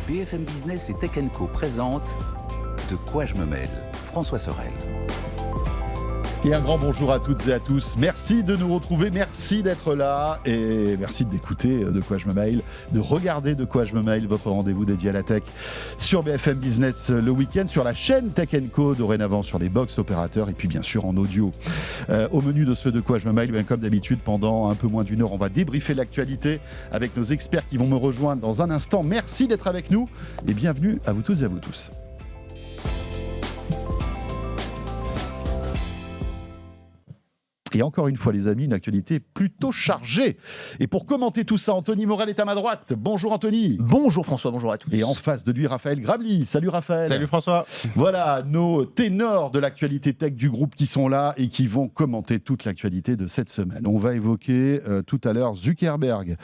BFM Business et Tech Co présente De quoi je me mêle, François Sorel. Et un grand bonjour à toutes et à tous. Merci de nous retrouver, merci d'être là et merci d'écouter De quoi je me mêle, de regarder De quoi je me mêle, votre rendez-vous dédié à la tech sur BFM Business le week-end, sur la chaîne Tech Co, dorénavant sur les box opérateurs et puis bien sûr en audio. Au menu de ce De quoi je me mêle, bien comme d'habitude, pendant un peu moins d'une heure, on va débriefer l'actualité avec nos experts qui vont me rejoindre dans un instant. Merci d'être avec nous et bienvenue à vous tous et à vous tous. Et encore une fois, les amis, une actualité plutôt chargée. Et pour commenter tout ça, Anthony Morel est à ma droite. Bonjour Anthony. Bonjour François, bonjour à tous. Et en face de lui, Raphaël Grabli. Salut Raphaël. Salut François. Voilà nos ténors de l'actualité tech du groupe qui sont là et qui vont commenter toute l'actualité de cette semaine. On va évoquer tout à l'heure Zuckerberg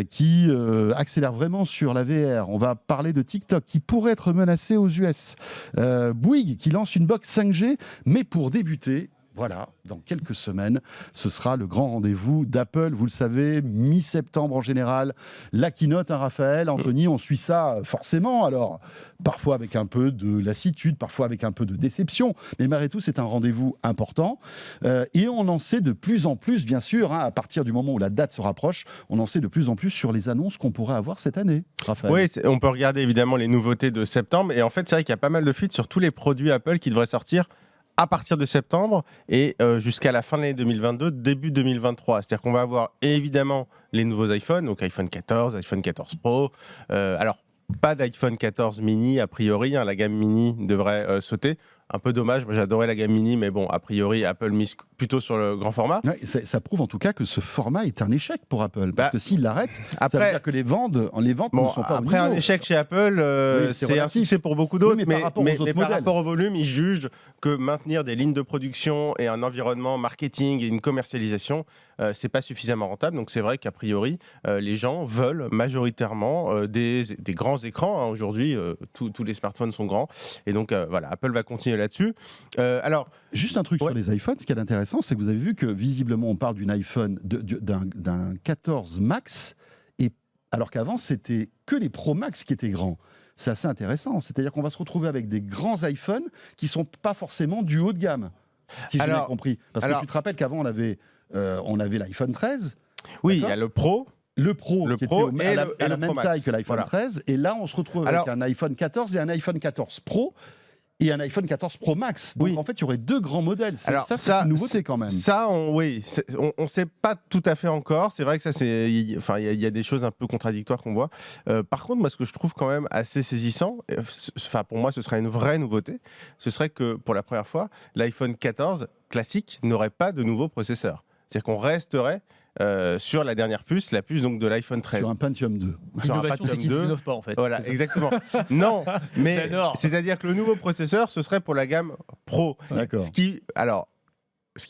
qui accélère vraiment sur la VR. On va parler de TikTok qui pourrait être menacé aux US. Bouygues qui lance une box 5G, mais pour débuter... Voilà, dans quelques semaines, ce sera le grand rendez-vous d'Apple. Vous le savez, mi-septembre en général, la keynote, Raphaël, Anthony, on suit ça forcément. Alors, parfois avec un peu de lassitude, parfois avec un peu de déception. Mais malgré tout, c'est un rendez-vous important. Et on en sait de plus en plus, bien sûr, à partir du moment où la date se rapproche, on en sait de plus en plus sur les annonces qu'on pourrait avoir cette année, Raphaël. Oui, on peut regarder évidemment les nouveautés de septembre. Et en fait, c'est vrai qu'il y a pas mal de fuites sur tous les produits Apple qui devraient sortir à partir de septembre et jusqu'à la fin de l'année 2022, début 2023. C'est-à-dire qu'on va avoir évidemment les nouveaux iPhones, donc iPhone 14, iPhone 14 Pro. Alors, pas d'iPhone 14 mini a priori, la gamme mini devrait sauter. Un peu dommage, moi j'adorais la gamme mini, mais bon, a priori, Apple mise plutôt sur le grand format. Ouais, ça prouve en tout cas que ce format est un échec pour Apple, parce que s'il l'arrête, ça veut dire que les ventes ne sont pas après un échec chez Apple, c'est un succès pour beaucoup d'autres, oui, mais par rapport au volume, ils jugent que maintenir des lignes de production et un environnement marketing et une commercialisation, c'est pas suffisamment rentable. Donc c'est vrai qu'a priori, les gens veulent majoritairement des grands écrans. Aujourd'hui, tous les smartphones sont grands, et donc voilà, Apple va continuer là-dessus. Alors, juste un truc sur les iPhones, ce qui est intéressant, c'est que vous avez vu que visiblement on parle d'une iPhone, d'un 14 Max, et alors qu'avant c'était que les Pro Max qui étaient grands. C'est assez intéressant, c'est-à-dire qu'on va se retrouver avec des grands iPhones qui sont pas forcément du haut de gamme, si j'ai bien compris. Parce que tu te rappelles qu'avant on avait l'iPhone 13. Oui, il y a le Pro. Le Pro qui était à la même taille que l'iPhone 13, et là on se retrouve avec un iPhone 14 et un iPhone 14 Pro. Et un iPhone 14 Pro Max. Donc en fait, il y aurait deux grands modèles. C'est une nouveauté quand même. Ça, on ne sait pas tout à fait encore. C'est vrai que ça, il y a des choses un peu contradictoires qu'on voit. Par contre, moi, ce que je trouve quand même assez saisissant, pour moi, ce serait une vraie nouveauté. Ce serait que pour la première fois, l'iPhone 14 classique n'aurait pas de nouveau processeur. C'est-à-dire qu'on resterait sur la dernière puce, la puce donc de l'iPhone 13. Sur un Pentium 2. Sur un Pentium 2. N'innove pas en fait. Voilà, exactement. Non, mais c'est-à-dire que le nouveau processeur, ce serait pour la gamme Pro. D'accord. Ce qui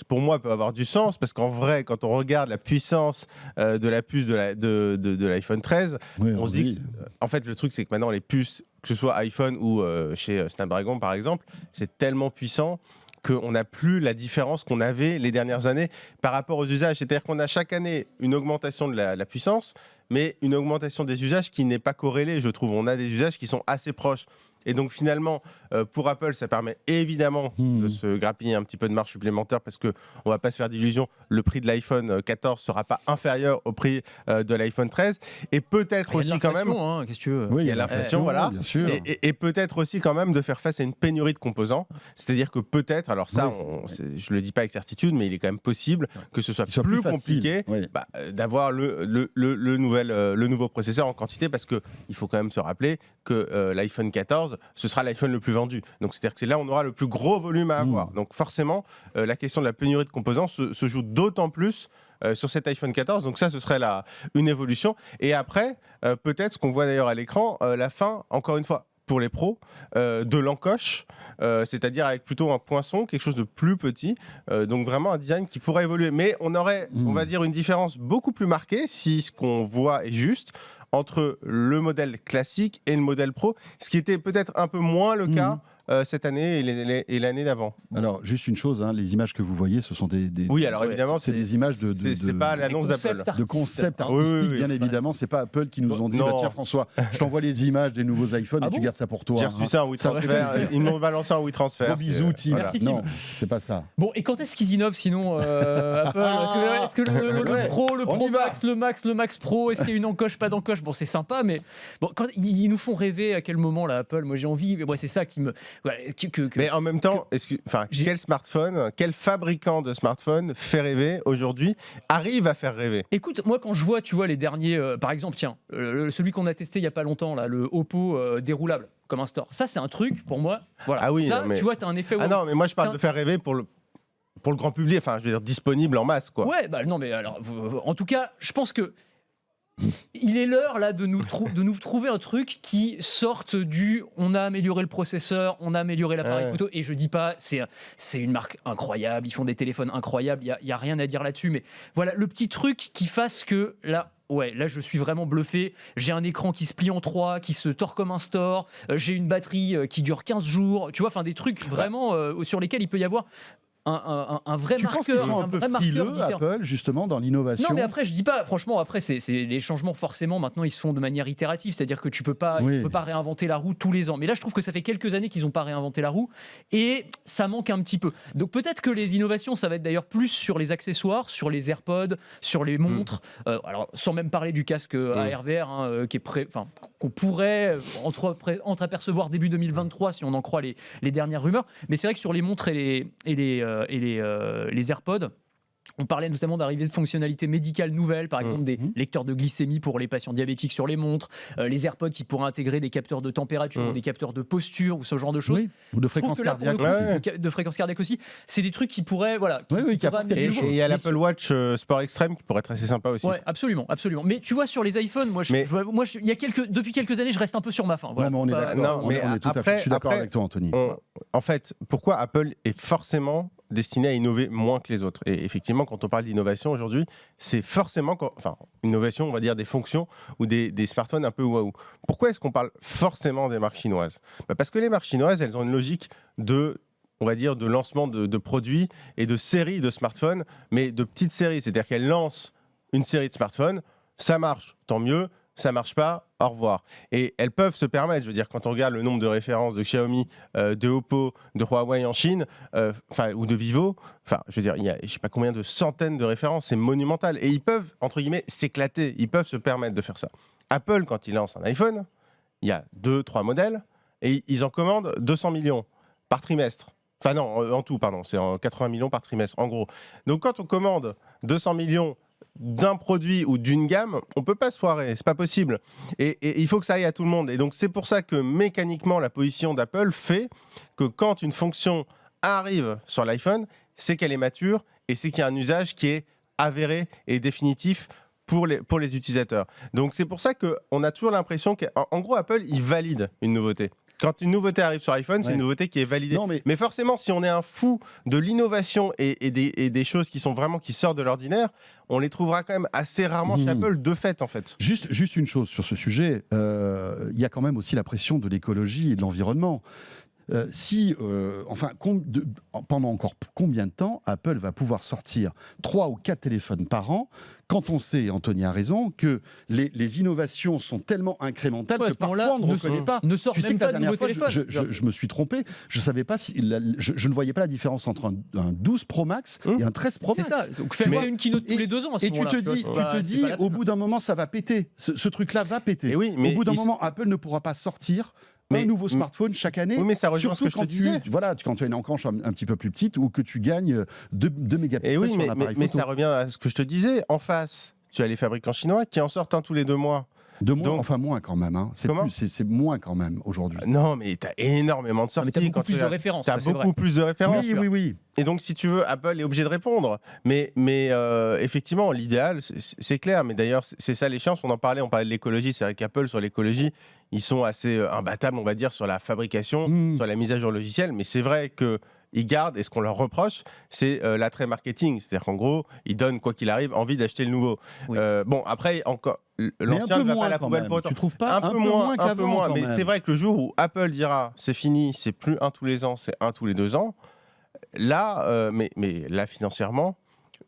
pour moi peut avoir du sens, parce qu'en vrai, quand on regarde la puissance de la puce de l'iPhone 13, on se dit que, en fait, le truc, c'est que maintenant, les puces, que ce soit iPhone ou chez Snapdragon, par exemple, c'est tellement puissant qu'on n'a plus la différence qu'on avait les dernières années par rapport aux usages. C'est-à-dire qu'on a chaque année une augmentation de la puissance, mais une augmentation des usages qui n'est pas corrélée, je trouve. On a des usages qui sont assez proches. Et donc finalement, pour Apple, ça permet évidemment de se grappiller un petit peu de marge supplémentaire, parce qu'on ne va pas se faire d'illusions, le prix de l'iPhone 14 ne sera pas inférieur au prix de l'iPhone 13. Et peut-être aussi quand même... qu'est-ce que tu veux ? Oui, il y a l'inflation, voilà. Bien sûr. Et peut-être aussi quand même de faire face à une pénurie de composants. C'est-dire que peut-être, alors ça, je ne le dis pas avec certitude, mais il est quand même possible que ce soit plus compliqué d'avoir le nouveau processeur en quantité, parce qu'il faut quand même se rappeler que l'iPhone 14, ce sera l'iPhone le plus vendu. Donc c'est-à-dire que c'est là où on aura le plus gros volume à avoir. Donc forcément, la question de la pénurie de composants se joue d'autant plus sur cet iPhone 14. Donc ça, ce serait une évolution. Et après, peut-être ce qu'on voit d'ailleurs à l'écran, la fin, encore une fois, pour les pros, de l'encoche, c'est-à-dire avec plutôt un poinçon, quelque chose de plus petit, donc vraiment un design qui pourrait évoluer. Mais on aurait, on va dire, une différence beaucoup plus marquée, si ce qu'on voit est juste, entre le modèle classique et le modèle Pro, ce qui était peut-être un peu moins le cas cette année et l'année d'avant. Alors, juste une chose, hein, les images que vous voyez, ce sont des oui, alors évidemment, c'est des images c'est pas l'annonce d'Apple. De concepts artistiques, bien évidemment. C'est pas Apple qui nous ont dit, tiens François, je t'envoie les images des nouveaux iPhones et tu gardes ça pour toi. J'ai reçu ça en WeTransfer. Ils m'ont balancé en WeTransfer. Gros bisous, Tim. Merci, Tim. Non, c'est pas ça. Bon, et quand est-ce qu'ils innovent sinon, Apple? Est-ce que le Pro, le Pro Max, le Max Pro, est-ce qu'il y a une encoche, pas d'encoche? Bon, c'est sympa, mais bon, quand ils nous font rêver, à quel moment là, Apple? Moi, j'ai envie. Moi, c'est ça qui me. Voilà, mais en même temps, quel smartphone, quel fabricant de smartphone fait rêver aujourd'hui, arrive à faire rêver? Écoute, moi, quand je vois, tu vois, les derniers, par exemple, tiens, celui qu'on a testé il y a pas longtemps là, le Oppo déroulable comme un store. Ça, c'est un truc pour moi. Voilà. Ah oui, ça, mais... tu vois, t'as un effet. Ah non, mais moi, je parle de faire rêver pour le grand public. Enfin, je veux dire, disponible en masse, quoi. Ouais, bah non, mais alors, en tout cas, je pense que. Il est l'heure là de nous trouver un truc qui sorte du on a amélioré le processeur, on a amélioré l'appareil photo, et je dis pas c'est une marque incroyable, ils font des téléphones incroyables, il y a rien à dire là-dessus, mais voilà le petit truc qui fasse que là je suis vraiment bluffé. J'ai un écran qui se plie en 3, qui se tord comme un store, j'ai une batterie qui dure 15 jours, tu vois, enfin des trucs vraiment sur lesquels il peut y avoir un vrai marqueur. Tu penses qu'ils sont un peu frileux, Apple, justement, dans l'innovation? Non, mais après, je dis pas, franchement, après, c'est les changements, forcément, maintenant, ils se font de manière itérative, c'est-à-dire que tu peux pas réinventer la roue tous les ans. Mais là, je trouve que ça fait quelques années qu'ils n'ont pas réinventé la roue, et ça manque un petit peu. Donc peut-être que les innovations, ça va être d'ailleurs plus sur les accessoires, sur les AirPods, sur les montres, alors sans même parler du casque ARVR, hein, qu'on pourrait entreapercevoir début 2023, si on en croit les dernières rumeurs. Mais c'est vrai que sur les montres et les AirPods, on parlait notamment d'arrivée de fonctionnalités médicales nouvelles, par exemple des lecteurs de glycémie pour les patients diabétiques sur les montres, les AirPods qui pourraient intégrer des capteurs de température, des capteurs de posture ou ce genre de choses. Oui, ou de fréquence cardiaque aussi. De fréquence cardiaque aussi. C'est des trucs qui pourraient... Voilà, et il y a l'Apple Watch Sport Extreme qui pourrait être assez sympa aussi. Oui, absolument. Mais tu vois, sur les iPhones, depuis quelques années, je reste un peu sur ma faim. Voilà. Non, mais on est d'accord. Je suis d'accord avec toi, Anthony. En fait, pourquoi Apple est forcément destiné à innover moins que les autres? Et effectivement, quand on parle d'innovation aujourd'hui, c'est forcément, innovation, on va dire des fonctions ou des smartphones un peu waouh. Pourquoi est-ce qu'on parle forcément des marques chinoises? Parce que les marques chinoises, elles ont une logique de lancement de produits et de séries de smartphones, mais de petites séries. C'est-à-dire qu'elles lancent une série de smartphones, ça marche, tant mieux. Ça marche pas, au revoir. Et elles peuvent se permettre, je veux dire, quand on regarde le nombre de références de Xiaomi, de Oppo, de Huawei en Chine, ou de Vivo, je veux dire, il y a je sais pas combien de centaines de références, c'est monumental. Et ils peuvent, entre guillemets, s'éclater, ils peuvent se permettre de faire ça. Apple, quand il lance un iPhone, il y a 2-3 modèles, et ils en commandent 200 millions par trimestre. Enfin non, en tout, pardon, c'est 80 millions par trimestre, en gros. Donc quand on commande 200 millions d'un produit ou d'une gamme, on peut pas se foirer, c'est pas possible. Et il faut que ça aille à tout le monde. Et donc c'est pour ça que mécaniquement la position d'Apple fait que quand une fonction arrive sur l'iPhone, c'est qu'elle est mature et c'est qu'il y a un usage qui est avéré et définitif pour les utilisateurs. Donc c'est pour ça qu'on a toujours l'impression qu'en gros Apple il valide une nouveauté. Quand une nouveauté arrive sur iPhone, c'est une nouveauté qui est validée. Non, mais forcément, si on est un fou de l'innovation et des choses qui sortent de l'ordinaire, on les trouvera quand même assez rarement chez Apple, de fait, en fait. Juste une chose sur ce sujet, il y a quand même aussi la pression de l'écologie et de l'environnement. Pendant encore combien de temps Apple va pouvoir sortir 3 ou 4 téléphones par an, quand on sait, Anthony a raison, que les innovations sont tellement incrémentales que parfois on ne reconnaît pas. Ne sort même pas de nouveaux téléphones. Je me suis trompé, je savais pas je ne voyais pas la différence entre un 12 Pro Max et un 13 Pro Max. C'est ça, donc fais une keynote tous les 2 ans à ce moment-là. Et tu te dis au bout d'un moment ça va péter, ce truc-là va péter. Au bout d'un moment, Apple ne pourra pas sortir un nouveau smartphone chaque année. Oui, mais ça rejoint ce que je te disais. Quand tu as une encoche un petit peu plus petite ou que tu gagnes 2 mégapixels sur l'appareil photo. Mais ça revient à ce que je te disais. En face, tu as les fabricants chinois qui en sortent un tous les 2 mois. Moins quand même. Hein. C'est moins quand même aujourd'hui. Non, mais tu as énormément de sorties. Tu as beaucoup plus de références. Tu as beaucoup plus de références. Oui. Et donc, si tu veux, Apple est obligé de répondre. Mais effectivement, l'idéal, c'est clair. Mais d'ailleurs, c'est ça l'échéance. On parlait de l'écologie. C'est vrai qu'Apple, sur l'écologie, ils sont assez imbattables, on va dire, sur la fabrication, sur la mise à jour logicielle. Mais c'est vrai que ils gardent, et ce qu'on leur reproche, c'est l'attrait marketing. C'est-à-dire qu'en gros, ils donnent, quoi qu'il arrive, envie d'acheter le nouveau. Oui. Bon, après, encore, l'ancien ne va pas à la poubelle pour autant. Tu trouves pas un peu moins qu'avant, mais c'est vrai que le jour où Apple dira c'est fini, c'est plus 1 tous les ans, c'est 1 tous les 2 ans, là, mais là, financièrement,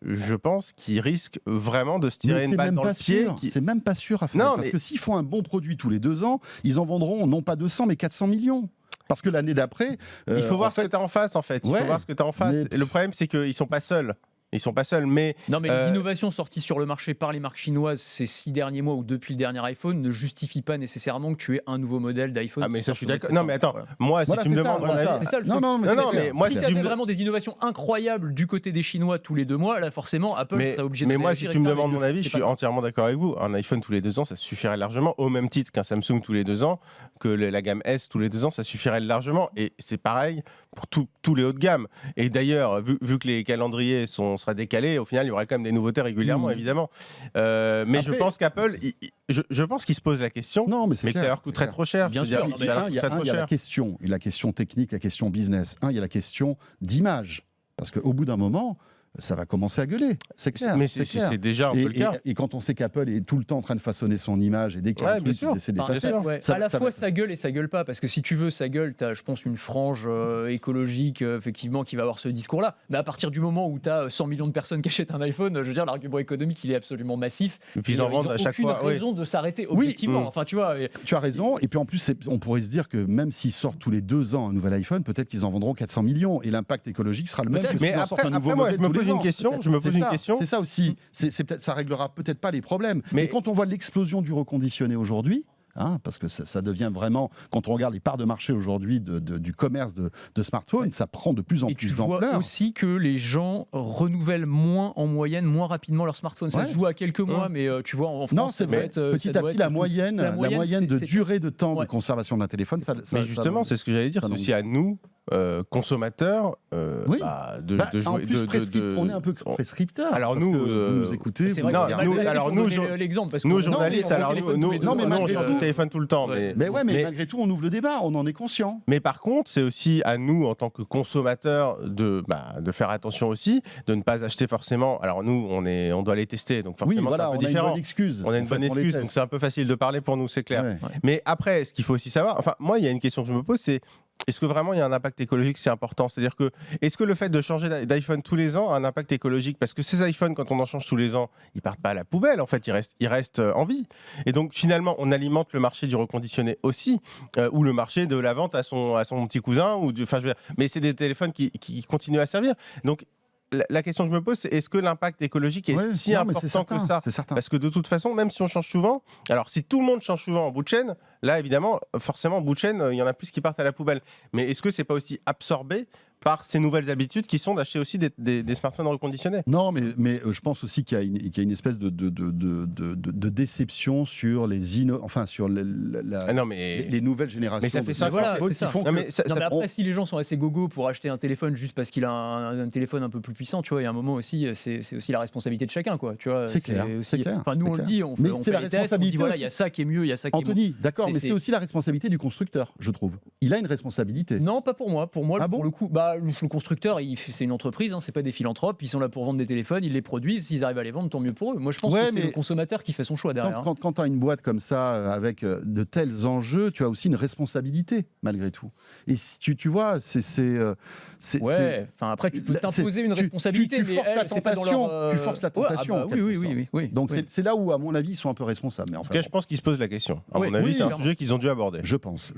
je pense qu'ils risquent vraiment de se tirer une balle dans le pied. C'est même pas sûr à faire. Parce que s'ils font un bon produit tous les 2 ans, ils en vendront non pas 200 mais 400 millions. Parce que l'année d'après... il faut voir ce que tu as en face, en fait. Il faut voir ce que tu as en face. Et le problème, c'est qu'ils ne sont pas seuls. Ils sont pas seuls, mais... Non, mais les innovations sorties sur le marché par les marques chinoises ces 6 derniers mois ou depuis le dernier iPhone ne justifient pas nécessairement que tu aies un nouveau modèle d'iPhone. Ah, mais ça, je suis d'accord. Non, mais attends, moi, si tu me demandes mon avis... C'est ça le truc. Non, mais moi, si tu avais vraiment des innovations incroyables du côté des Chinois tous les 2 mois, là, forcément, Apple serait obligé de... Mais moi, si tu me demandes mon avis, je suis entièrement d'accord avec vous. Un iPhone tous les 2 ans, ça suffirait largement, au même titre qu'un Samsung tous les 2 ans, que la gamme S tous les 2 ans, ça suffirait largement. Et c'est pareil pour tous les hauts de gamme. Et d'ailleurs, vu que les calendriers sera décalés, au final, il y aurait quand même des nouveautés régulièrement, évidemment. Mais après, je pense qu'Apple, je pense qu'ils se posent la question, mais que ça leur coûterait trop cher. Bien sûr. Il y a la question technique, la question business. Il y a la question d'image. Parce qu'au bout d'un moment... ça va commencer à gueuler, c'est clair. Mais c'est déjà un peu le cas. Et quand on sait qu'Apple est tout le temps en train de façonner son image et dès qu'il y a un truc, ils essaient d'effacer. À la fois, ça gueule et ça gueule pas. Parce que si tu veux, ça gueule, tu as, je pense, une frange écologique, effectivement, qui va avoir ce discours-là. Mais à partir du moment où tu as 100 millions de personnes qui achètent un iPhone, je veux dire, l'argument économique, il est absolument massif. Et puis ils en vendent à chaque fois. Aucune raison de s'arrêter objectivement. Enfin, tu vois. Tu as raison. Et puis en plus, on pourrait se dire que même s'ils sortent tous les 2 ans un nouvel iPhone, peut-être qu'ils en vendront 400 millions. Et l'impact écologique sera le même que s'ils en sortent un nouveau modèle tous les ans. C'est ça aussi. Ça réglera peut-être pas les problèmes. Mais quand on voit l'explosion du reconditionné aujourd'hui, parce que ça devient vraiment, quand on regarde les parts de marché aujourd'hui du commerce de smartphones, ça prend de plus en plus d'ampleur. Et tu vois aussi que les gens renouvellent en moyenne, moins rapidement leur smartphone. Ça se joue à quelques mois, mais tu vois, en France, non, c'est vrai. Petit à petit, la moyenne de durée de temps de conservation d'un téléphone, mais justement, c'est ce que j'allais dire, c'est aussi à nous, consommateurs, de jouer. On est un peu prescripteur. Alors nous, vous nous écoutez. L'exemple, parce que nous journalistes, on téléphone tout le temps. Mais malgré tout, on ouvre le débat, on en est conscient. Mais par contre, c'est aussi à nous, en tant que consommateurs, de faire attention aussi, de ne pas acheter forcément. Alors nous, on doit les tester, donc forcément c'est un peu différent. On a une bonne excuse, donc c'est un peu facile de parler pour nous, c'est clair. Ouais. Mais après, ce qu'il faut aussi savoir, enfin moi, il y a une question que je me pose, c'est est-ce que vraiment il y a un impact écologique, c'est important? C'est-à-dire que, est-ce que le fait de changer d'iPhone tous les ans a un impact écologique? Parce que ces iPhones, quand on en change tous les ans, ils partent pas à la poubelle, en fait, ils restent en vie. Et donc, finalement, on alimente le marché du reconditionné aussi, ou le marché de la vente à son petit cousin, mais c'est des téléphones qui continuent à servir. Donc, la question que je me pose, c'est est-ce que l'impact écologique est si important que ça? Parce que de toute façon, même si on change souvent, alors si tout le monde change souvent en bout de chaîne, là évidemment, forcément en bout de chaîne, il y en a plus qui partent à la poubelle. Mais est-ce que c'est pas aussi absorbé par ces nouvelles habitudes qui sont d'acheter aussi des smartphones reconditionnés? Non, mais je pense aussi qu'il y a une espèce de déception sur les nouvelles générations. Mais ça fait ça. Mais après, si les gens sont assez gogos pour acheter un téléphone juste parce qu'il a un téléphone un peu plus puissant, tu vois, il y a un moment aussi, c'est aussi la responsabilité de chacun, quoi. Tu vois, c'est clair. Enfin, nous, on le dit, on fait la responsabilité. On dit voilà, il y a ça qui est mieux, il y a ça qui est moins. Anthony, d'accord, mais c'est aussi la responsabilité du constructeur, je trouve. Il a une responsabilité. Non, pas pour moi. Pour moi, pour le coup, le constructeur, c'est une entreprise, c'est pas des philanthropes, ils sont là pour vendre des téléphones, ils les produisent, s'ils arrivent à les vendre, tant mieux pour eux. Moi, je pense que c'est le consommateur qui fait son choix derrière. Quand tu as une boîte comme ça, avec de tels enjeux, tu as aussi une responsabilité, malgré tout. Et si tu vois, après, tu peux t'imposer une responsabilité, tu forces la tentation. Tu forces la tentation. Oui. Donc c'est là où, à mon avis, ils sont un peu responsables. Mais en tout cas, je pense qu'ils se posent la question. À mon avis, c'est un sujet qu'ils ont dû aborder. Je pense.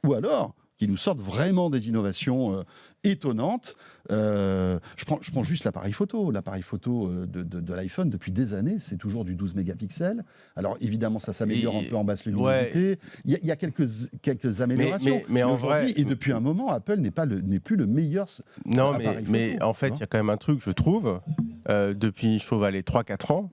Ou alors qui nous sortent vraiment des innovations étonnantes. Je prends juste l'appareil photo. L'appareil photo de l'iPhone, depuis des années, c'est toujours du 12 mégapixels. Alors évidemment, ça s'améliore un peu en basse luminosité. Il y a quelques améliorations. Mais en vrai, et depuis un moment, Apple n'est plus le meilleur appareil photo. Mais en fait, il y a quand même un truc, je trouve, depuis, je trouve, les 3-4 ans,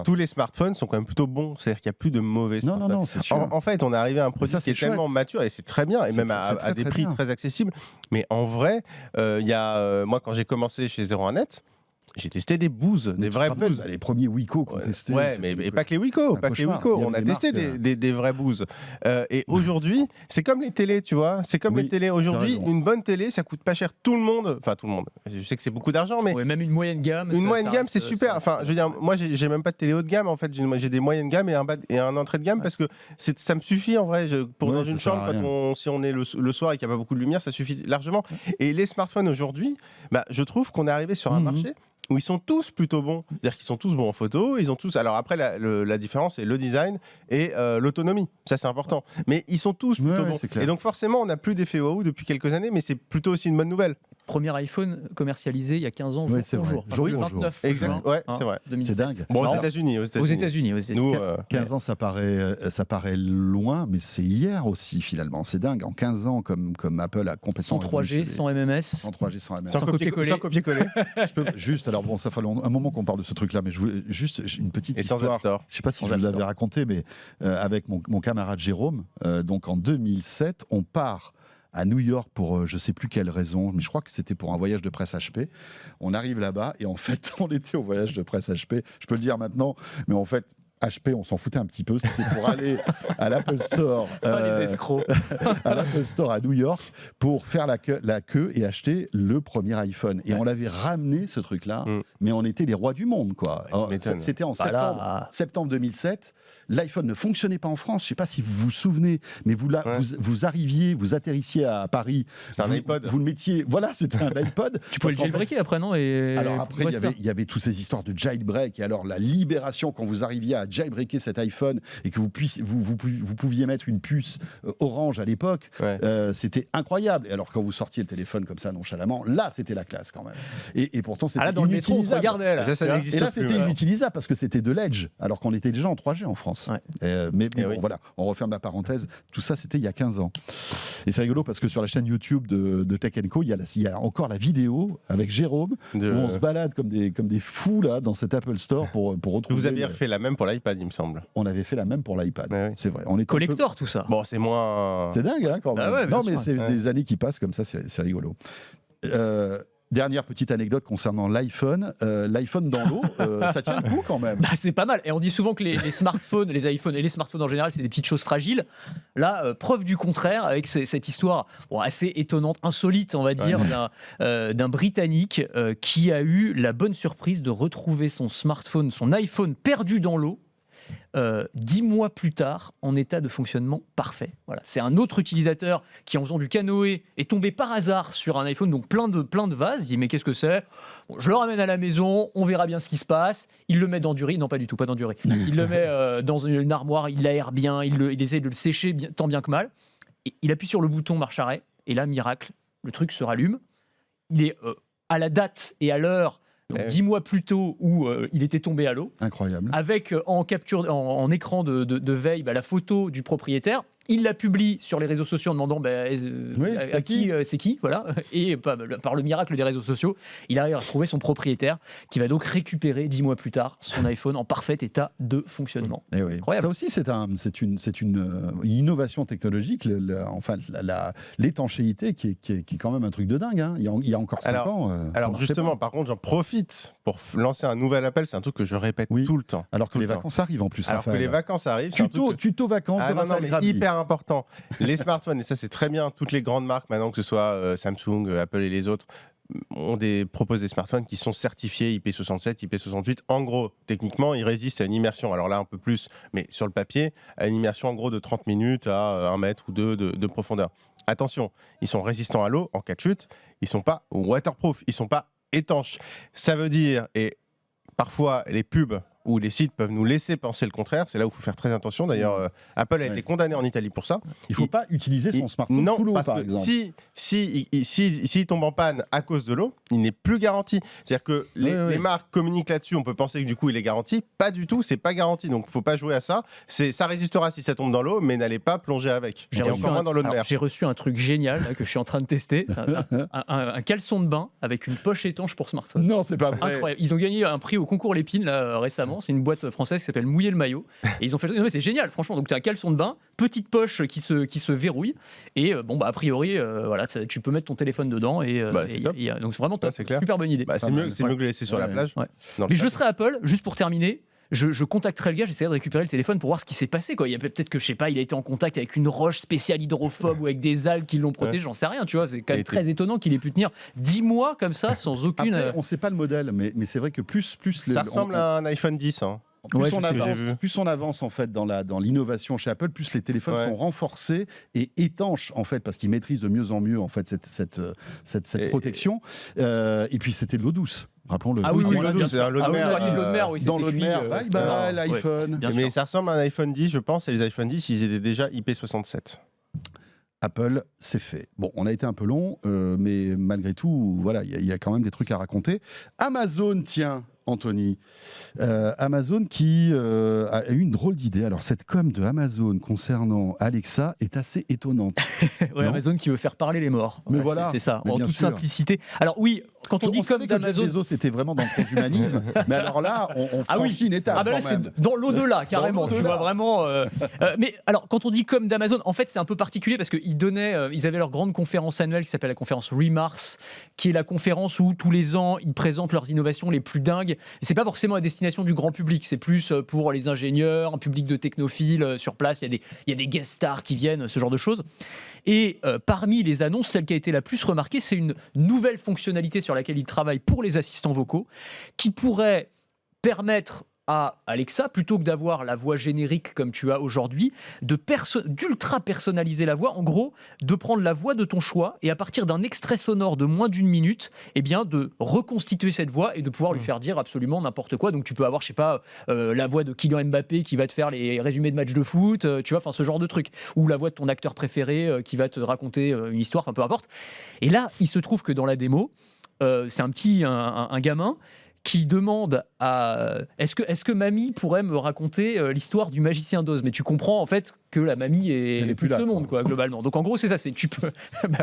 tous les smartphones sont quand même plutôt bons. C'est-à-dire qu'il n'y a plus de mauvais smartphones. Non, c'est sûr. En fait, on est arrivé à un produit qui est tellement mature, et c'est très bien, et même à des prix très accessibles. Mais en vrai, moi, quand j'ai commencé chez 01net, J'ai testé des bouses, des vraies bouses. Les premiers Wiko qu'on testait. Ouais, mais pas que les Wiko, On a testé des vraies bouses. Et aujourd'hui, c'est comme les télés, tu vois. C'est comme les télés. Aujourd'hui, une bonne télé, ça coûte pas cher. Tout le monde. Je sais que c'est beaucoup d'argent, mais. Ouais, même une moyenne gamme. Une moyenne gamme, c'est super. Enfin, je veux dire, moi, j'ai même pas de télé haut de gamme. En fait, j'ai des moyennes gamme et un entrée de gamme parce que ça me suffit en vrai. Dans une chambre, si on est le soir et qu'il n'y a pas beaucoup de lumière, ça suffit largement. Et les smartphones aujourd'hui, je trouve qu'on est arrivé sur un marché où ils sont tous plutôt bons. C'est-à-dire qu'ils sont tous bons en photo, ils ont tous... Alors après, la différence, c'est le design et l'autonomie. Ça, c'est important. Mais ils sont tous plutôt bons. Et donc forcément, on n'a plus d'effet waouh depuis quelques années, mais c'est plutôt aussi une bonne nouvelle. Premier iPhone commercialisé il y a 15 ans, jour pour jour. 29 exact. Ouais, c'est vrai. 2007. C'est dingue. Bon, aux États-Unis. Nous, 15 ans, ça paraît loin, mais c'est hier aussi, finalement. C'est dingue. En 15 ans, comme Apple a complètement... Sans 3G, sans MMS. Sans 3G, sans MMS. Sans copier-coller. Juste, alors bon, ça fait un moment qu'on parle de ce truc-là, mais je voulais juste une petite histoire. Je ne sais pas si je vous l'avais raconté, mais avec mon camarade Jérôme, donc en 2007, on part à New York pour je sais plus quelle raison, mais je crois que c'était pour un voyage de presse HP. On arrive là-bas et en fait, on était au voyage de presse HP. Je peux le dire maintenant, mais en fait, HP, on s'en foutait un petit peu. C'était pour aller à l'Apple Store, les escrocs. à l'Apple Store à New York pour faire la queue et acheter le premier iPhone. Et on l'avait ramené ce truc-là, mais on était les rois du monde, quoi. C'était en septembre 2007. L'iPhone ne fonctionnait pas en France. Je ne sais pas si vous vous souvenez, mais vous arriviez, vous atterrissiez à Paris. C'était un iPod. Vous le mettiez. Voilà, c'était un iPod. Tu pouvais le jailbreaker après, non? Alors après, il y avait toutes ces histoires de jailbreak. Et alors la libération quand vous arriviez à jailbreaker cet iPhone et que vous pouviez mettre une puce orange à l'époque, c'était incroyable. Et alors quand vous sortiez le téléphone comme ça nonchalamment, là c'était la classe quand même. Et pourtant c'était dans le métro, on se regardait là. Et là c'était inutilisable parce que c'était de l'Edge, alors qu'on était déjà en 3G en France. Mais bon, voilà, on referme la parenthèse. Tout ça c'était il y a 15 ans. Et c'est rigolo parce que sur la chaîne YouTube de Tech & Co, il y a encore la vidéo avec Jérôme où on se balade comme des fous là dans cet Apple Store pour retrouver. Vous aviez fait la même pour l'iPad, il me semble. On avait fait la même pour l'iPad. C'est vrai. On est collector tout ça. Bon, c'est moins. C'est dingue, hein, quand même. Non, mais c'est des années qui passent comme ça, c'est rigolo. Dernière petite anecdote concernant l'iPhone. L'iPhone dans l'eau, ça tient le coup quand même. C'est pas mal. Et on dit souvent que les smartphones, les iPhones et les smartphones en général, c'est des petites choses fragiles. Là, preuve du contraire, avec cette histoire assez étonnante, insolite, on va dire, d'un Britannique qui a eu la bonne surprise de retrouver son smartphone, son iPhone perdu dans l'eau. 10 mois plus tard, en état de fonctionnement parfait. Voilà. C'est un autre utilisateur qui, en faisant du canoë, est tombé par hasard sur un iPhone, donc plein de vases. Il dit, mais qu'est-ce que c'est ? Je le ramène à la maison, on verra bien ce qui se passe. Il le met dans du riz. Non, pas du tout, pas dans du riz. Il le met dans une armoire, il l'aère bien, il essaie de le sécher tant bien que mal. Et il appuie sur le bouton marche-arrêt, et là, miracle, le truc se rallume. Il est à la date et à l'heure. Donc 10 mois plus tôt où il était tombé à l'eau. Incroyable. Avec en écran de veille la photo du propriétaire. Il la publie sur les réseaux sociaux en demandant c'est qui voilà. Et par le miracle des réseaux sociaux, il arrive à retrouver son propriétaire qui va donc récupérer 10 mois plus tard son iPhone en parfait état de fonctionnement. Incroyable. Ça aussi, c'est une innovation technologique, l'étanchéité qui est quand même un truc de dingue. Hein. Il y a encore 5 ans. Alors justement, par contre, j'en profite pour lancer un nouvel appel. C'est un truc que je répète tout le temps. Alors que les vacances arrivent en plus. Alors que les vacances arrivent. Tuto vacances de Raphaël Grabi. Hyper important. Les smartphones, et ça c'est très bien, toutes les grandes marques maintenant, que ce soit Samsung, Apple et les autres, proposent des smartphones qui sont certifiés IP67, IP68. En gros, techniquement, ils résistent à une immersion. Alors là, un peu plus, mais sur le papier, à une immersion en gros de 30 minutes à 1 mètre ou 2 de profondeur. Attention, ils sont résistants à l'eau en cas de chute. Ils ne sont pas waterproof, ils ne sont pas étanches. Ça veut dire, et parfois les pubs où les sites peuvent nous laisser penser le contraire. C'est là où il faut faire très attention. D'ailleurs, Apple a été condamné en Italie pour ça. Il ne faut pas utiliser son smartphone sous l'eau, par exemple. S'il tombe en panne à cause de l'eau, il n'est plus garanti. C'est-à-dire que les marques communiquent là-dessus. On peut penser que du coup, il est garanti. Pas du tout, c'est pas garanti. Donc, il ne faut pas jouer à ça. Ça résistera si ça tombe dans l'eau, mais n'allez pas plonger avec. Et encore moins dans l'eau de mer. J'ai reçu un truc génial là, que je suis en train de tester. Un caleçon de bain avec une poche étanche pour smartphone. Non, c'est pas vrai. Incroyable. Ils ont gagné un prix au concours Lépine là, récemment. carrément. C'est une boîte française qui s'appelle Mouiller le maillot. Et ils ont fait. Non, mais c'est génial, franchement. Donc tu as un caleçon de bain, petite poche qui se verrouille. Et a priori, voilà, tu peux mettre ton téléphone dedans. Donc c'est vraiment top. C'est clair. Super bonne idée. C'est mieux que de le laisser sur la plage. Ouais. Mais je serai Apple, juste pour terminer. Je contacterai le gars, j'essaierai de récupérer le téléphone pour voir ce qui s'est passé. Il y a peut-être que, je sais pas, il a été en contact avec une roche spéciale hydrophobe ou avec des algues qui l'ont protégé, j'en sais rien, tu vois. C'est quand même très étonnant qu'il ait pu tenir 10 mois comme ça sans aucune. Après, on ne sait pas le modèle, mais c'est vrai que plus ça ressemble à un iPhone 10. Plus on avance en fait dans l'innovation chez Apple, plus les téléphones sont renforcés et étanches en fait parce qu'ils maîtrisent de mieux en mieux en fait cette protection. Et puis c'était de l'eau douce. Rappelons-le. Ah oui, l'eau douce, c'est l'eau de mer. Dans l'eau de mer, bye l'iPhone. Mais ça ressemble à un iPhone 10, je pense, et les iPhone 10, ils étaient déjà IP67. Apple, c'est fait. Bon, on a été un peu long, mais malgré tout, voilà, il y a quand même des trucs à raconter. Amazon, tiens, Anthony. Amazon qui a eu une drôle d'idée. Alors, cette com de Amazon concernant Alexa est assez étonnante. Amazon qui veut faire parler les morts. Mais voilà. C'est ça, en toute simplicité. Alors oui, quand on dit comme d'Amazon... Bezos, c'était vraiment dans le transhumanisme. Mais alors là, on franchit une étape. Là, c'est dans l'au-delà, carrément. Tu vois, vraiment... mais alors, quand on dit comme d'Amazon, en fait, c'est un peu particulier parce qu'ils ils avaient leur grande conférence annuelle qui s'appelle la conférence Remars, qui est la conférence où tous les ans, ils présentent leurs innovations les plus dingues. Et c'est pas forcément à destination du grand public, c'est plus pour les ingénieurs, un public de technophiles sur place. Il y a des guest stars qui viennent, ce genre de choses. Et parmi les annonces, celle qui a été la plus remarquée, c'est une nouvelle fonctionnalité sur laquelle ils travaillent pour les assistants vocaux, qui pourrait permettre à Alexa, plutôt que d'avoir la voix générique comme tu as aujourd'hui, d'ultra personnaliser la voix, en gros, de prendre la voix de ton choix et à partir d'un extrait sonore de moins d'1 minute, de reconstituer cette voix et de pouvoir lui faire dire absolument n'importe quoi. Donc tu peux avoir, je sais pas, la voix de Kylian Mbappé qui va te faire les résumés de matchs de foot, tu vois, enfin ce genre de truc, ou la voix de ton acteur préféré qui va te raconter une histoire, peu importe. Et là, il se trouve que dans la démo, c'est un gamin qui demande à est-ce que mamie pourrait me raconter l'histoire du magicien d'Oz, mais tu comprends en fait que la mamie est plus de ce monde, quoi, globalement. Donc en gros c'est ça, tu peux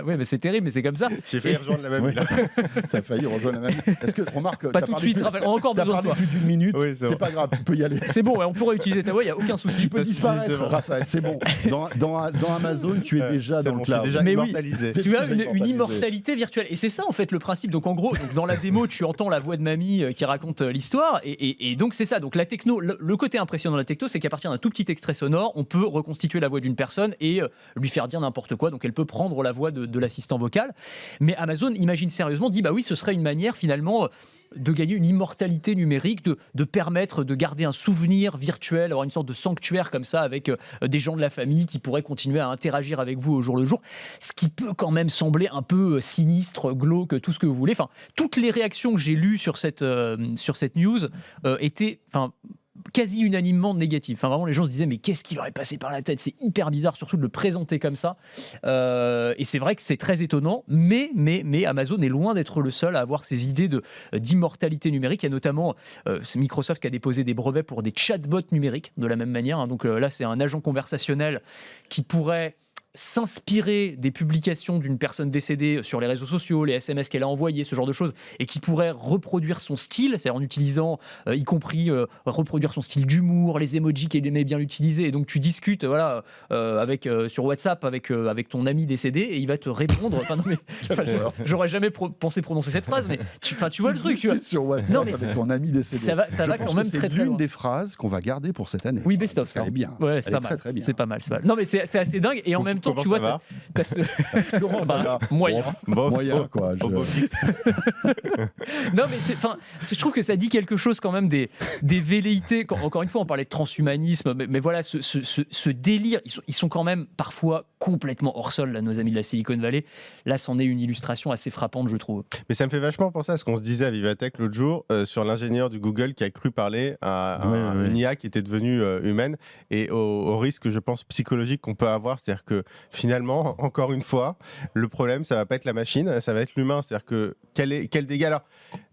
mais c'est terrible, mais c'est comme ça. J'ai failli rejoindre la mamie. T'as failli rejoindre la mamie. Est-ce que remarque pas tout de suite, Raphaël, on a encore besoin de toi. Plus d'une minute, c'est pas grave, tu peux y aller. C'est bon, on pourra utiliser ta voix, il y a aucun souci. Tu peux disparaître, Raphaël, c'est bon. Dans Amazon, tu es déjà dans le cloud. Déjà immortalisé. Tu as une immortalité virtuelle et c'est ça en fait le principe. Donc en gros, dans la démo, tu entends la voix de mamie qui raconte l'histoire et donc c'est ça. Donc la techno, le côté impressionnant de la techno, c'est qu'à partir d'un tout petit extrait sonore, on peut reconstituer la voix d'une personne et lui faire dire n'importe quoi. Donc elle peut prendre la voix de l'assistant vocal. Mais Amazon, imagine sérieusement, dit oui, ce serait une manière finalement de gagner une immortalité numérique, de permettre de garder un souvenir virtuel, avoir une sorte de sanctuaire comme ça avec des gens de la famille qui pourraient continuer à interagir avec vous au jour le jour, ce qui peut quand même sembler un peu sinistre, glauque, tout ce que vous voulez. Enfin, toutes les réactions que j'ai lues sur cette news étaient quasi unanimement négatif. Enfin, vraiment, les gens se disaient, mais qu'est-ce qui leur est passé par la tête ? C'est hyper bizarre, surtout de le présenter comme ça. Et c'est vrai que c'est très étonnant, mais Amazon est loin d'être le seul à avoir ces idées d'immortalité numérique. Il y a notamment Microsoft qui a déposé des brevets pour des chatbots numériques, de la même manière. Donc là, c'est un agent conversationnel qui pourrait s'inspirer des publications d'une personne décédée sur les réseaux sociaux, les SMS qu'elle a envoyés, ce genre de choses, et qui pourrait reproduire son style, c'est-à-dire en utilisant, y compris reproduire son style d'humour, les emojis qu'elle aimait bien utiliser. Et donc tu discutes sur WhatsApp avec ton ami décédé et il va te répondre. J'aurais jamais pensé prononcer cette phrase, mais tu vois le truc. Sur WhatsApp avec ton ami décédé. Ça va quand même très très loin. C'est l'une des phrases qu'on va garder pour cette année. Oui, best of. Elle est bien. Ouais, c'est pas mal. Très bien. C'est pas mal. Non, mais c'est assez dingue. Et en même temps, tu vois, comment ça va moyen. Moyen, quoi. Non, mais je trouve que ça dit quelque chose quand même des velléités. Encore une fois, on parlait de transhumanisme, mais voilà, ce délire, ils sont quand même parfois complètement hors sol, là, nos amis de la Silicon Valley. Là, c'en est une illustration assez frappante, je trouve. Mais ça me fait vachement penser à ce qu'on se disait à Vivatech l'autre jour sur l'ingénieur du Google qui a cru parler à une IA qui était devenue humaine et au risque, je pense, psychologique qu'on peut avoir. C'est-à-dire que finalement, encore une fois, le problème, ça va pas être la machine, ça va être l'humain. C'est-à-dire que quel dégât. Alors,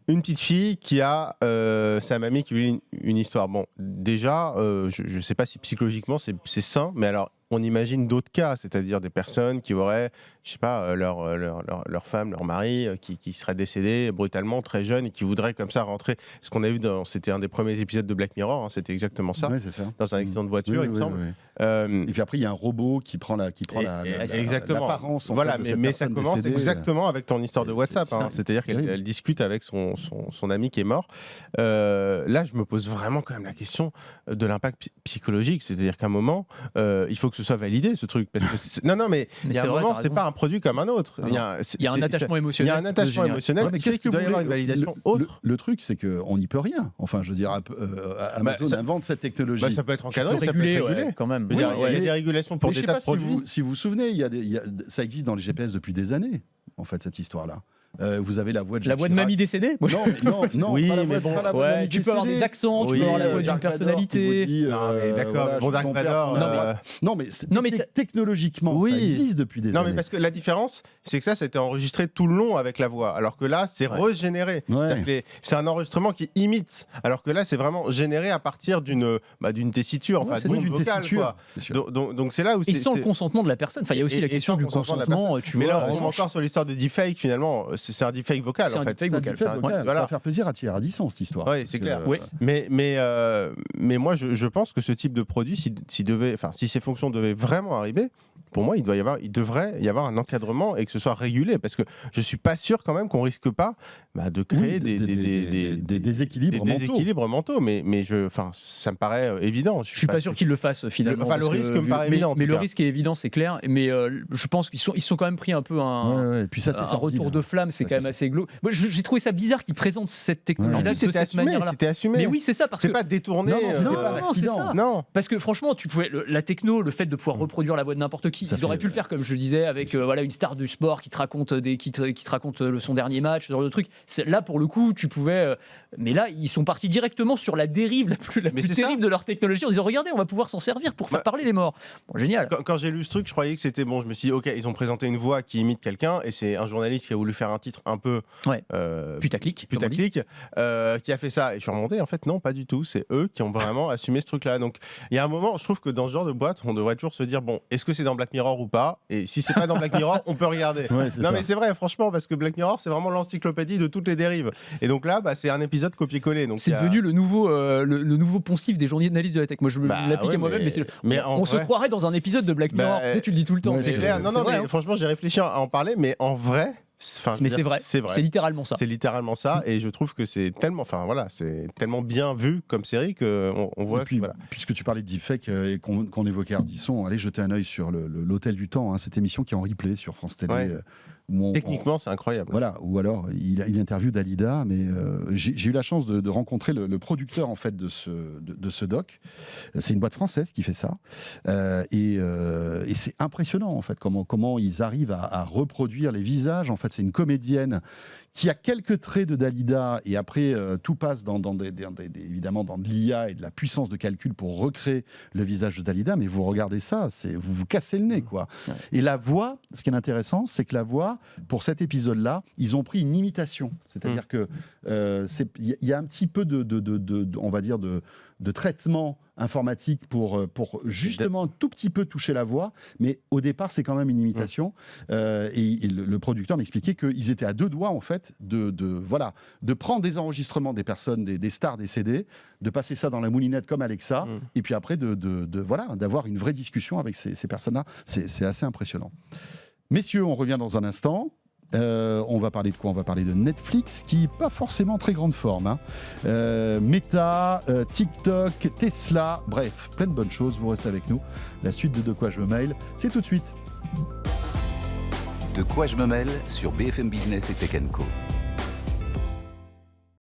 une petite fille qui a sa mamie qui vit une histoire. Bon, déjà, je sais pas si psychologiquement c'est sain, mais alors on imagine d'autres cas, c'est-à-dire des personnes qui auraient, je sais pas, leur femme, leur mari, qui serait décédé brutalement, très jeune, et qui voudrait comme ça rentrer. Ce qu'on a vu, c'était un des premiers épisodes de Black Mirror, hein, c'était exactement ça, dans un accident de voiture, il me semble. Et puis après, il y a un robot qui prend l'apparence. Voilà, mais ça commence exactement avec ton histoire de WhatsApp, hein, c'est-à-dire qu'elle discute avec son ami qui est mort. Là, je me pose vraiment quand même la question de l'impact psychologique, c'est-à-dire qu'à un moment, il faut que ce soit validé, ce truc. Parce que non, mais il y a un moment, c'est pas un produit comme un autre. Il y a un attachement émotionnel. Il y a un attachement émotionnel, mais qu'est-ce qu'il doit y avoir une validation autre ? Le truc, c'est qu'on n'y peut rien. Enfin, je veux dire, Amazon invente cette technologie. Ça peut être encadré, ça peut être régulé. Quand même. Il y a des régulations pour des tas de produits. Si vous vous souvenez, ça existe dans les GPS depuis des années, en fait, cette histoire-là. Vous avez la voix de mamie décédée. Non, oui, pas la mais voix de mamie tu peux avoir des accents, tu peux avoir la voix d'une personnalité. D'accord, bon, Dark Vador. Non, mais technologiquement, ça existe depuis des années. Non, mais parce que la différence, c'est que ça a été enregistré tout le long avec la voix, alors que là, c'est régénéré. C'est un enregistrement qui imite, alors que là, c'est vraiment généré à partir d'une tessiture, enfin d'une vocale. Donc c'est là où et sans le consentement de la personne. Enfin, il y a aussi la question du consentement. Mais là, on est encore sur l'histoire de deepfake finalement. C'est un deepfake vocal en fait. Ça va faire plaisir à Thierry Ardisson cette histoire. Oui, c'est clair. Mais moi, je pense que ce type de produit, si ces fonctions devaient vraiment arriver, pour moi, il devrait y avoir un encadrement et que ce soit régulé, parce que je suis pas sûr quand même qu'on risque pas de créer des déséquilibres mentaux. Mais ça me paraît évident. Je suis pas sûr qu'ils le fassent finalement. Le risque me paraît évident. Mais le risque est évident, c'est clair. Mais je pense qu'ils sont quand même pris un peu un retour de flamme. C'est quand même assez glauque. Moi, j'ai trouvé ça bizarre qu'ils présentent cette technologie-là de cette manière-là. C'était assumé. Mais oui, c'est ça, parce que c'est pas détourné. Non, c'est ça. Non, parce que franchement, tu pouvais la techno, le fait de pouvoir reproduire la voix de n'importe qui, ils auraient pu le faire comme je disais avec une star du sport qui te raconte son dernier match, ce genre de truc. Là, pour le coup, tu pouvais. Mais là, ils sont partis directement sur la dérive la plus terrible de leur technologie en disant regardez, on va pouvoir s'en servir pour faire parler les morts. Bon, génial. Quand j'ai lu ce truc, je croyais que c'était bon. Je me suis dit ok, ils ont présenté une voix qui imite quelqu'un et c'est un journaliste qui a voulu faire un titre un peu putaclic, qui a fait ça. Et je suis remonté, en fait, non, pas du tout. C'est eux qui ont vraiment assumé ce truc-là. Donc, il y a un moment, je trouve que dans ce genre de boîte, on devrait toujours se dire bon, est-ce que c'est dans Black Mirror ou pas ? Et si c'est pas dans Black Mirror, on peut regarder. Mais c'est vrai, franchement, parce que Black Mirror, c'est vraiment l'encyclopédie de toutes les dérives. Et donc là, c'est un épisode copier-coller. Donc c'est devenu le nouveau poncif des journalistes de la tech. Moi, je l'applique à moi-même, mais on se croirait dans un épisode de Black Mirror. Tu le dis tout le temps. C'est clair. Non, mais franchement, j'ai réfléchi à en parler, mais en vrai. Mais c'est vrai, c'est littéralement ça. C'est littéralement ça, et je trouve que c'est tellement bien vu comme série qu'on voit. Et puis, puisque tu parlais de deepfake et qu'on évoquait Ardisson, allez jeter un œil sur l'Hôtel du Temps, hein, cette émission qui est en replay sur France Télé. Techniquement, c'est incroyable. Voilà, ou alors il interview Dalida, mais j'ai eu la chance de rencontrer le producteur en fait de ce doc. C'est une boîte française qui fait ça, et c'est impressionnant en fait comment ils arrivent à reproduire les visages. En fait, c'est une comédienne qui a quelques traits de Dalida, et après tout passe évidemment dans de l'IA et de la puissance de calcul pour recréer le visage de Dalida. Mais vous regardez ça, vous vous cassez le nez, quoi. Et la voix, ce qui est intéressant, c'est que la voix, pour cet épisode-là, ils ont pris une imitation. C'est-à-dire que il y a un petit peu on va dire de traitement informatique pour justement un tout petit peu toucher la voix, mais au départ c'est quand même une imitation. Et le producteur m'expliquait qu'ils étaient à deux doigts en fait de prendre des enregistrements des personnes, des stars décédées, de passer ça dans la moulinette comme Alexa, et puis après d'avoir une vraie discussion avec ces personnes-là. C'est assez impressionnant. Messieurs, on revient dans un instant. On va parler de quoi ? On va parler de Netflix, qui n'est pas forcément très grande forme, hein. Meta, TikTok, Tesla, bref, plein de bonnes choses. Vous restez avec nous. La suite de quoi je me mail, c'est tout de suite. De quoi je me mêle sur BFM Business et Tech & Co.